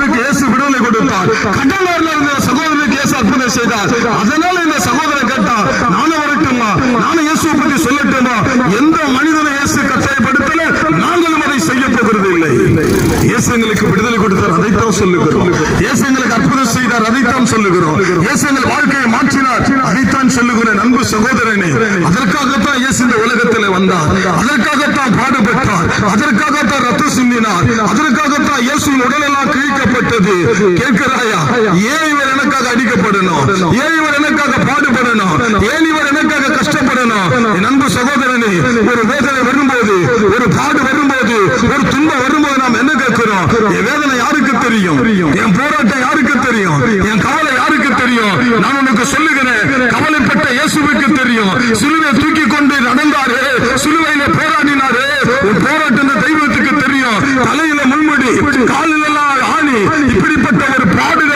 சகோதரனுக்கு இயேசு விடுதலை கொடுத்தார். கடலூர்ல இருந்த சகோதரனுக்கு இயேசு அற்புதம் செய்தார். அதனால இந்த சகோதரன் கேட்டா, நானும் வரட்டுமா, நானும் இயேசுவை பற்றி சொல்லட்டுமா? எந்த மனிதனை இயேசு கட்டாயப்படுத்தல, நாங்களும் அதை செய்ய போகிறது இல்லை. இயேசு எங்களுக்கு விடுதலை கொடுத்தார், அதைத்தான் சொல்லுகிறோம். இயேசு எங்களுக்கு அற்புதம் செய்தார், அதைத்தான் சொல்லுகிறோம். இயேசு எங்கள் வாழ்க்கையை மாற்றினார், அதைத்தான் சொல்லுகிறேன். அன்பு சகோதரனே, அதற்காகத்தான் இயேசு இந்த உலகத்தில் வந்தார், அதற்காகத்தான் பாடுபட்டார், அதற்காகத்தான் ரத்தம் சிந்தினார், அதற்காகத்தான் இயேசுவின் உடலெல்லாம் கிழிக்கப்பட்டது. கேட்கிறாயா? ஏன் இவர் எனக்காக அடிக்கப்படணும்? ஏன் இவர் எனக்காக பாடுபடணும்? ஏன் இவர் எனக்காக கஷ்டப்படணும்? என் அன்பு சகோதரனே, ஒரு வேதனை வரும்போது, ஒரு பாடு வரும்போது, ஒரு துன்பம் வரும்போது நாம் என்ன கேட்கிறோம்? என் வேதனை யாருக்கு தெரியும்? என் போராட்டம் யாருக்கு தெரியும்? என் கவலை யாருக்கு தெரியும்? நான் உனக்கு சொல்லுகிறேன், கவலைப்பட்ட இயேசுவுக்கு தெரியும். சிலுவை தூக்கி கொண்டு நடந்தாரு, சிலுவையில போராடினாரு. போராட்டம் தெய்வத்துக்கு தெரியும். தலையில முள்முடி, காலில் எல்லாம் ஆணி, இப்படிப்பட்ட ஒரு பாடுகள்